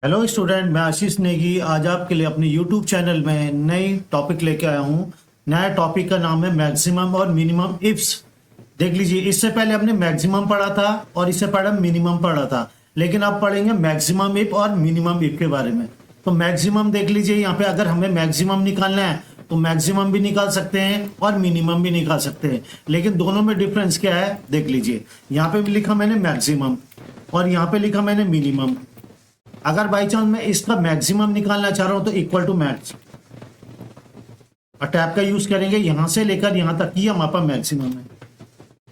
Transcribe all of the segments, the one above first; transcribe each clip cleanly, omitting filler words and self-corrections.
Hello student, मैं आशीष नेगी आज आपके लिए अपने यूट्यूब चैनल में नई टॉपिक लेके आया हूँ। नया टॉपिक का नाम है मैक्सिमम और मिनिमम इफ्स। देख लीजिए, इससे पहले हमने मैक्सिमम पढ़ा था और इससे पहले मिनिमम पढ़ा था, लेकिन अब पढ़ेंगे मैक्सिमम इफ और मिनिमम इफ के बारे में। तो मैक्सिमम देख लीजिए, यहाँ पे अगर हमें मैक्सिमम निकालना है तो मैक्सिमम भी निकाल सकते हैं और मिनिमम भी निकाल सकते हैं, लेकिन दोनों में डिफरेंस क्या है देख लीजिए। यहाँ पे भी लिखा मैंने मैक्सिमम और यहाँ पे लिखा मैंने मिनिमम। अगर बाई चांस मैं इसका मैक्सिमम निकालना चाह रहा हूं तो इक्वल टू मैक्स और टैब का यूज करेंगे, यहां से लेकर यहां तक ये हमारे पास मैक्सिमम है।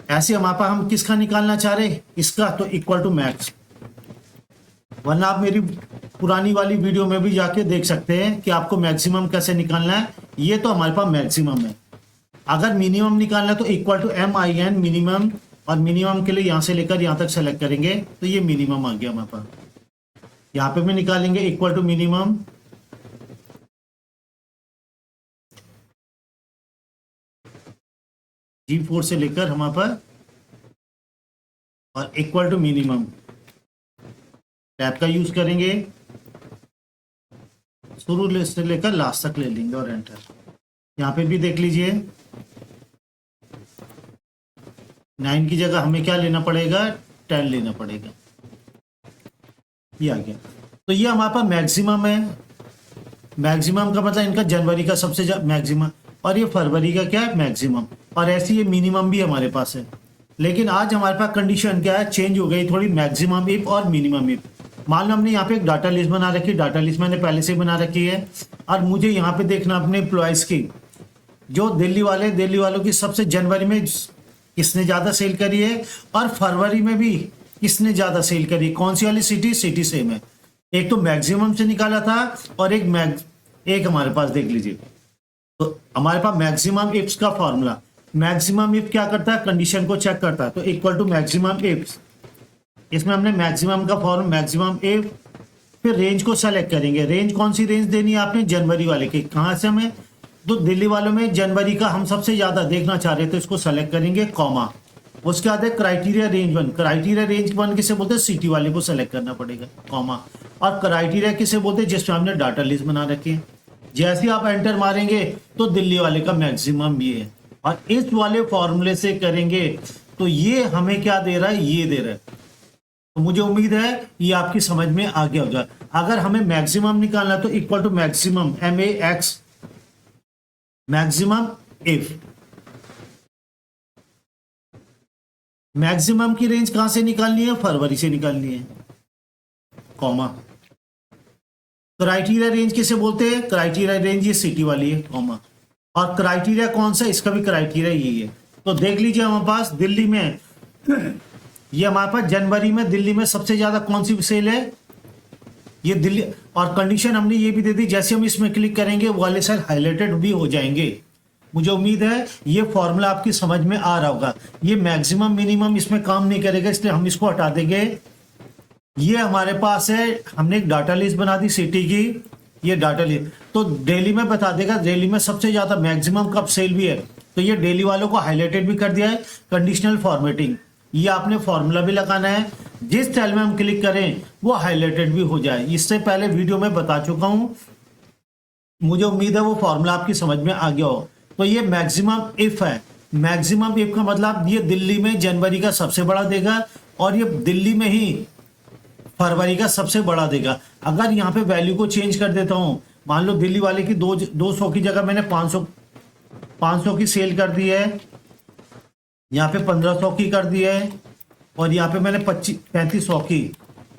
ऐसे हमारे पास हम किसका निकालना चाह रहे इसका, तो इक्वल टू मैक्स। वरना आप मेरी पुरानी वाली वीडियो में भी जाके देख सकते हैं कि आपको मैक्सिमम कैसे निकालना है। ये तो हमारे पास मैक्सिमम है। अगर मिनिमम निकालना है तो इक्वल टू MIN मिनिमम, और मिनिमम के लिए यहां से लेकर यहां तक सेलेक्ट करेंगे तो ये मिनिमम आ गया हमारे पास। यहां पे भी निकालेंगे इक्वल टू मिनिमम, G4 से लेकर हमारे पास और इक्वल टू मिनिमम। टैब का यूज करेंगे, शुरू से लेकर लास्ट तक ले लेंगे और एंटर। यहां पे भी देख लीजिए 9 की जगह हमें क्या लेना पड़ेगा, 10 लेना पड़ेगा। ये आ गया। तो ये हमारे पास मैक्सिमम है। मैक्सिमम का मतलब इनका जनवरी का सबसे मैक्सिमम और ये फरवरी का क्या है मैक्सिमम, और ऐसी ये मिनिमम भी हमारे पास है। लेकिन आज हमारे पास कंडीशन क्या है, चेंज हो गई थोड़ी, मैक्सिमम इफ और मिनिमम इफ। मान लो हमने यहाँ पे एक डाटा लिस्ट बना रखी है, डाटा लिस्ट मैंने पहले से बना रखी है, और मुझे यहाँ पे देखना अपने एम्प्लॉयज की, जो दिल्ली वालों की सबसे जनवरी में किसने ज्यादा सेल करी है और फरवरी में भी किसने ज्यादा सेल करी, कौन सी वाली सिटी सेम है। एक तो मैक्सिमम से निकाला था और एक हमारे पास देख लीजिए। तो हमारे पास मैक्सिमम इफ्स का फॉर्मूला, मैक्सिमम इफ क्या करता है, कंडीशन को चेक करता है, तो इक्वल टू मैक्सिमम इफ्स। इसमें हमने मैक्सिमम का फॉर्म मैक्सिमम इफ, फिर रेंज को सेलेक्ट करेंगे। रेंज कौन सी रेंज देनी है आपने, जनवरी वाले की। कहां से हमें, तो दिल्ली वालों में जनवरी का हम सबसे ज्यादा देखना चाह रहे थे, इसको सेलेक्ट करेंगे कॉमा। उसके बाद है क्राइटेरिया रेंज 1। क्राइटेरिया रेंज 1 किसे बोलते हैं, सिटी वाले को सेलेक्ट करना पड़ेगा कॉमा। और क्राइटेरिया किसे बोलते हैं, जिसमें हमने डाटा लिस्ट बना रखी है। जैसे ही आप एंटर मारेंगे तो दिल्ली वाले का मैक्सिमम ये है, और इस वाले फॉर्मूले से करेंगे तो ये हमें क्या दे रहा है, ये दे रहा है। तो मुझे उम्मीद है ये आपकी समझ में आ गया होगा। अगर हमें मैक्सिमम निकालना तो equal to maximum MAX maximum if. Maximum की रेंज कहां से निकालनी है, फरवरी से निकालनी है कॉमा। क्राइटेरिया रेंज किसे बोलते हैं, क्राइटेरिया रेंज ये सिटी वाली है कॉमा। और क्राइटेरिया कौन सा, इसका भी क्राइटेरिया यही है। तो देख लीजिए हमारे पास दिल्ली में ये हमारे पास जनवरी में दिल्ली में सबसे ज्यादा कौन सी सेल है, ये दिल्ली। और कंडीशन हमने ये भी दे दी, जैसे हम इसमें क्लिक करेंगे वो वाले सेल हाईलाइटेड भी हो जाएंगे। मुझे उम्मीद है ये फॉर्मूला आपकी समझ में आ रहा होगा। ये मैक्सिमम मिनिमम इसमें काम नहीं करेगा, इसलिए हम इसको हटा देंगे। ये हमारे पास है, हमने एक डाटा लिस्ट बना दी सिटी की, ये डाटा लिस्ट तो डेली में बता देगा, डेली में सबसे ज्यादा मैक्सिमम कब सेल भी है, तो ये डेली वालों को हाईलाइटेड भी कर दिया है। कंडीशनल फॉर्मेटिंग, ये आपने फॉर्मूला भी लगाना है, जिस सेल में हम क्लिक करें वो हाईलाइटेड भी हो जाए। इससे पहले वीडियो में बता चुका हूं, मुझे उम्मीद है वो फॉर्मूला आपकी समझ में आ गया हो। तो ये मैक्सिमम इफ है। मैक्सिमम इफ का मतलब ये दिल्ली में जनवरी का सबसे बड़ा देगा और ये दिल्ली में ही फरवरी का सबसे बड़ा देगा। अगर यहाँ पे वैल्यू को चेंज कर देता हूँ, मान लो दिल्ली वाले की 200 की जगह मैंने 500 की सेल कर दी है, यहाँ पे 1500 की कर दी है, और यहाँ पे मैंने 3500 की,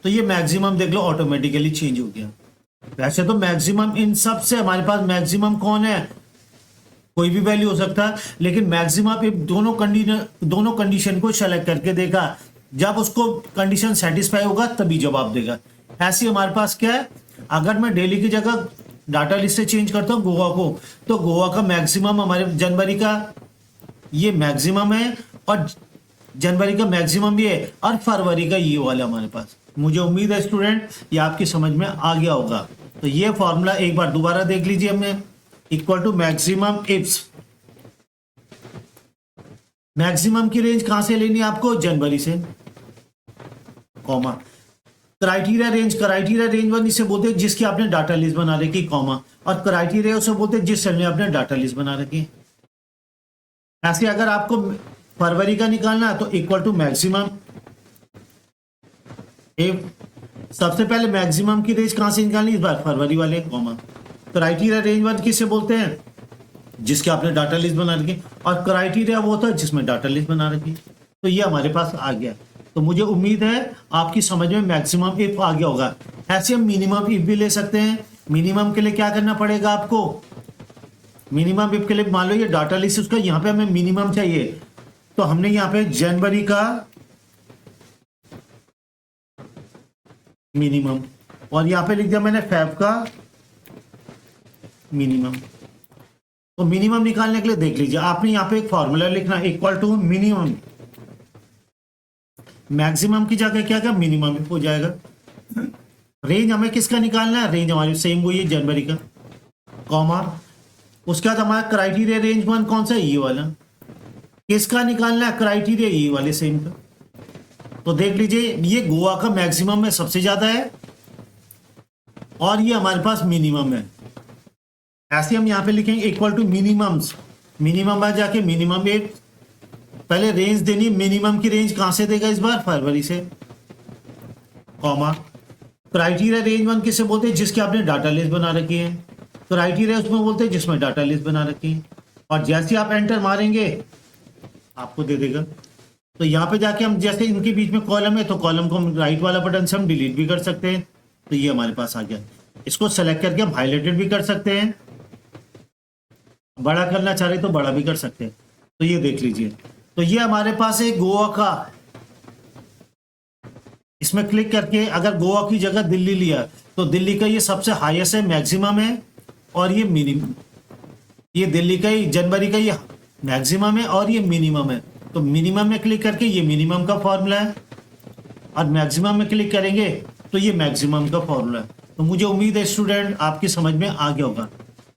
तो ये मैक्सिमम देख लो ऑटोमेटिकली चेंज हो गया। वैसे तो मैक्सिमम इन सब से हमारे पास मैक्सिमम कौन है, कोई भी वैल्यू हो सकता है, लेकिन मैक्सिमम इफ दोनों कंडीशन को सेलेक्ट करके देखा, जब उसको कंडीशन सेटिस्फाई होगा तभी जवाब देगा। ऐसे हमारे पास क्या है, अगर मैं दिल्ली की जगह डाटा लिस्ट से चेंज करता हूं गोवा को, तो गोवा का मैक्सिमम हमारे जनवरी का ये मैक्सिमम है, और जनवरी का मैक्सिमम भी है, और फरवरी का ये वाला हमारे पास। मुझे उम्मीद है स्टूडेंट ये आपकी समझ में आ गया होगा। तो ये फॉर्मूला एक बार दोबारा देख लीजिए, हमने equal to maximum ifs. Maximum की रेंज कहां से लेनी है आपको, जनवरी से कॉमा। क्राइटेरिया रेंज वन इसे बोलते हैं जिसकी आपने डाटा लिस्ट बना रखी, कॉमा, और क्राइटेरिया उसे बोलते हैं जिस सेल में आपने डाटा लिस्ट बना रखी है। ऐसे अगर आपको फरवरी का निकालना है तो इक्वल टू मैक्सिमम, सबसे पहले मैक्सिमम की रेंज कहां से निकालनी, इस बार फरवरी वाले, कॉमा। क्राइटेरिया रेंज वन किसे बोलते हैं, जिसके आपने डाटा लिस्ट बना रखी, और क्राइटेरिया वो होता है जिसमें डाटा लिस्ट बना रखी। तो ये हमारे पास आ गया। तो मुझे उम्मीद है आपकी समझ में मैक्सिमम इफ आ गया होगा। ऐसे हम मिनिमम इफ भी ले सकते हैं। मिनिमम के लिए क्या करना पड़ेगा आपको, मिनिमम इफ के लिए मान लो ये डाटा लिस्ट उसका, यहाँ पे हमें मिनिमम चाहिए, तो हमने यहाँ पे जनवरी का मिनिमम और यहाँ पे लिख दिया मैंने फेब का मिनिमम। तो मिनिमम निकालने के लिए देख लीजिए, आपने यहाँ पे एक फॉर्मूला लिखना, इक्वल टू मिनिमम, मैक्सिमम की जगह क्या क्या मिनिमम हो जाएगा। रेंज हमें किसका निकालना है, रेंज हमारी सेम वही है जनवरी का, कॉमा। उसके बाद हमारा क्राइटेरिया रेंज वन कौन सा है, ये वाला। किसका निकालना है, क्राइटेरिया ये वाले सेम का। तो देख लीजिए ये गोवा का मैक्सिमम में सबसे ज्यादा है और ये हमारे पास मिनिमम है। ऐसे हम यहाँ पे लिखेंगे इक्वल टू मिनिमम्स, मिनिमम में जाके मिनिमम एक पहले रेंज देनी, मिनिमम की रेंज कहां से देगा इस बार, फरवरी से, कॉमा। क्राइटेरिया रेंज वन किसे बोलते हैं, जिसकी आपने डाटा लिस्ट बना रखी है। क्राइटेरिया उसमें बोलते हैं जिसमें डाटा लिस्ट बना रखी है। और जैसे आप एंटर मारेंगे आपको दे देगा। तो यहाँ पे जाके हम जैसे इनके बीच में कॉलम है तो कॉलम को हम राइट वाला बटन से हम डिलीट भी कर सकते हैं। तो ये हमारे पास आ गया। इसको सेलेक्ट करके हम हाईलाइटेड भी कर सकते हैं, बड़ा करना चाह रहे तो बड़ा भी कर सकते हैं। तो ये देख लीजिए, तो ये हमारे पास है गोवा का। इसमें क्लिक करके अगर गोवा की जगह दिल्ली लिया तो दिल्ली का ये सबसे हाईएस्ट है, मैक्सिमम है, और ये मिनिमम, ये दिल्ली का ही जनवरी का ये मैक्सिमम है और ये मिनिमम है। तो मिनिमम में क्लिक करके ये मिनिमम का फॉर्मूला है और मैक्सिमम में क्लिक करेंगे तो ये मैक्सिमम का फॉर्मूला है। तो मुझे उम्मीद है स्टूडेंट आपकी समझ में आ गया होगा।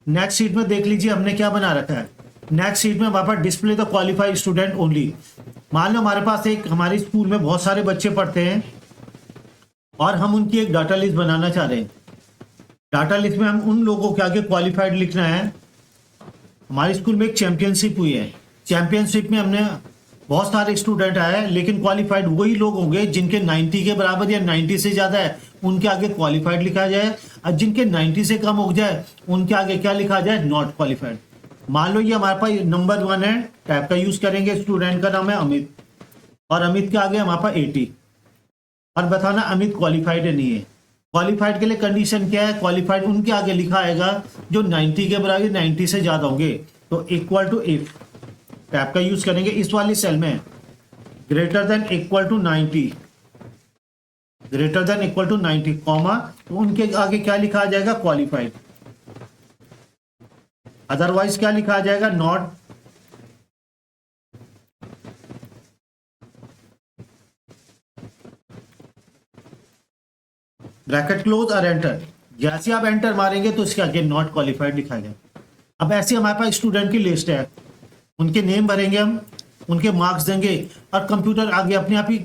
नेक्स्ट शीट में देख लीजिए हमने क्या बना रखा है। नेक्स्ट शीट में हमारे पास display the qualified student only. मान लो हमारे पास एक हमारे स्कूल में बहुत सारे बच्चे पढ़ते हैं और हम उनकी एक डाटा लिस्ट बनाना चाह रहे हैं। डाटा लिस्ट में हम उन लोगों के आगे क्वालिफाइड लिखना है। हमारे स्कूल में एक चैंपियनशिप हुई है, चैंपियनशिप में हमने बहुत सारे स्टूडेंट आए, लेकिन क्वालिफाइड वही लोग होंगे जिनके 90 के बराबर या 90 से ज्यादा है, उनके आगे क्वालिफाइड लिखा जाए। और जिनके 90 से कम हो जाए उनके आगे क्या लिखा जाए, नॉट क्वालिफाइड। मान लो ये हमारे पास नंबर 1 है, टैब का यूज करेंगे, स्टूडेंट का नाम है अमित और अमित के आगे हमारे पास 80 और बताना अमित क्वालिफाइड है नहीं है। क्वालिफाइड के लिए कंडीशन क्या है, क्वालिफाइड उनके आगे लिखा आएगा जो 90 के बराबर 90 से ज्यादा होंगे। तो इक्वल टू इफ टैब का यूज करेंगे इस वाली सेल में, greater than equal to 90, greater than equal to 90 comma, तो उनके आगे क्या लिखा आ जाएगा, क्वालिफाइड। अदरवाइज क्या लिखा आ जाएगा, नॉट। ब्रैकेट क्लोज और एंटर। जैसे आप एंटर मारेंगे तो इसके आगे नॉट क्वालिफाइड लिखा जाएगा। अब ऐसे हमारे पास स्टूडेंट की लिस्ट है, उनके नेम भरेंगे हम, उनके मार्क्स देंगे और कंप्यूटर आगे अपने आप ही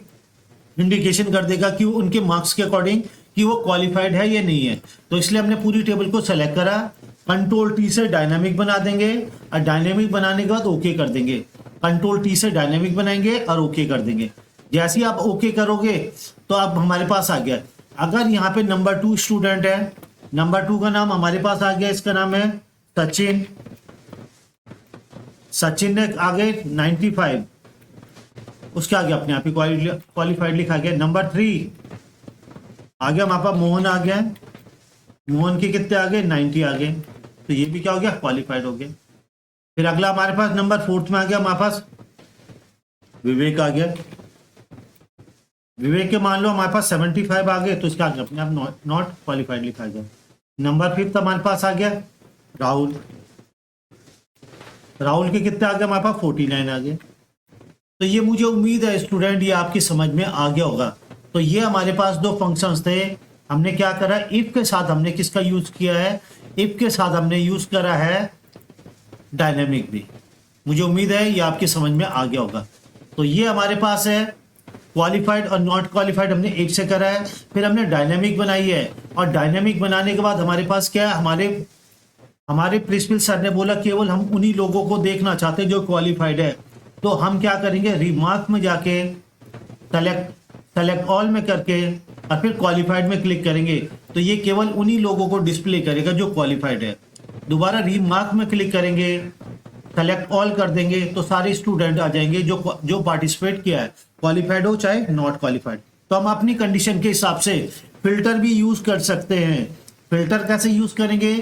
इंडिकेशन कर देगा कि उनके मार्क्स के अकॉर्डिंग कि वो क्वालिफाइड है या नहीं है। तो इसलिए हमने पूरी टेबल को सेलेक्ट करा, कंट्रोल टी से डायनामिक बना देंगे और डायनामिक बनाने के बाद ओके कर देंगे। कंट्रोल टी से डायनामिक बनाएंगे और ओके कर देंगे। जैसे ही आप ओके करोगे तो अब हमारे पास आ गया। अगर यहाँ पे नंबर 2 स्टूडेंट है, नंबर 2 का नाम हमारे पास आ गया, इसका नाम है सचिन। सचिन ने आगे 95, उसके आगे अपने आप ही क्वालिफाइड लिखा गया। नंबर 3 आ गया हमारे पास, मोहन आ गया, मोहन के कितने आगे, 90 आ गए, तो ये भी क्या हो गया, क्वालिफाइड हो गया। फिर अगला हमारे पास नंबर 4 में आ गया हमारे पास विवेक आ गया। विवेक के मान लो हमारे पास 75 आ गए, तो इसका आगे अपने आप नॉट क्वालिफाइड लिखा गया। नंबर 5 हमारे पास आ गया राहुल, राहुल के कितने आ गए हमारे पास, 49 आ गए। तो ये मुझे उम्मीद है स्टूडेंट ये आपकी समझ में आ गया होगा। तो ये हमारे पास 2 फंक्शंस थे। हमने क्या करा, इफ के साथ हमने किसका यूज किया है, इफ के साथ हमने यूज करा है डायनेमिक भी। मुझे उम्मीद है ये आपकी समझ में आ गया होगा। तो ये हमारे पास है क्वालिफाइड और नॉट क्वालिफाइड हमने एक से करा है। फिर हमने डायनेमिक बनाई है, और डायनेमिक बनाने के बाद हमारे पास क्या है, हमारे प्रिंसिपल सर ने बोला केवल हम उन्हीं लोगों को देखना चाहते हैं जो क्वालिफाइड है। तो हम क्या करेंगे, रिमार्क में जाके सेलेक्ट ऑल में करके और फिर क्वालिफाइड में क्लिक करेंगे, तो ये केवल उन्हीं लोगों को डिस्प्ले करेगा जो क्वालिफाइड है। दोबारा रिमार्क में क्लिक करेंगे, सेलेक्ट ऑल कर देंगे, तो सारे स्टूडेंट आ जाएंगे जो पार्टिसिपेट किया है, क्वालिफाइड हो चाहे नॉट क्वालिफाइड। तो हम अपनी कंडीशन के हिसाब से फिल्टर भी यूज कर सकते हैं। फिल्टर कैसे यूज करेंगे,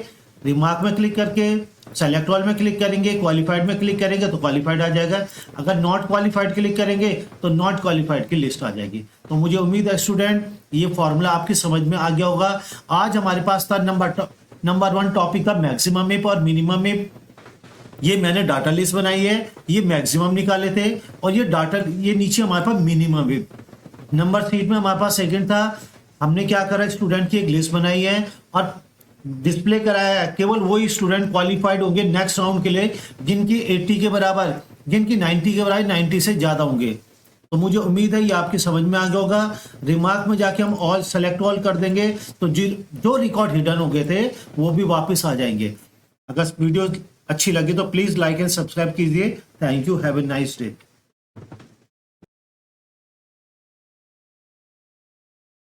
रिमार्क में क्लिक करके सेलेक्ट ऑल में क्लिक करेंगे, क्वालिफाइड में क्लिक करेंगे तो क्वालिफाइड आ जाएगा। अगर नॉट क्वालिफाइड क्लिक करेंगे तो नॉट क्वालिफाइड की लिस्ट आ जाएगी। तो मुझे उम्मीद है स्टूडेंट ये फॉर्मूला आपकी समझ में आ गया होगा। आज हमारे पास था नंबर 1 टॉपिक था मैक्सिमम मैप और मिनिमम मैप। ये मैंने डाटा लिस्ट बनाई है, ये मैक्सिमम निकाले थे, और ये नीचे हमारे पास मिनिमम मैप। नंबर 3 में हमारे पास सेकंड था, हमने क्या करा, स्टूडेंट की एक लिस्ट बनाई है और डिस्प्ले कराया है। केवल वही स्टूडेंट क्वालिफाइड होंगे नेक्स्ट राउंड के लिए जिनकी 80 के बराबर, जिनकी 90 के बराबर 90 से ज्यादा होंगे। तो मुझे उम्मीद है ये आपकी समझ में आ गया होगा। रिमार्क में जाके हम ऑल सेलेक्ट ऑल कर देंगे, तो जो रिकॉर्ड हिडन हो गए थे वो भी वापस आ जाएंगे। अगर वीडियो अच्छी लगी तो प्लीज लाइक एंड सब्सक्राइब कीजिए। Thank you, have a nice day.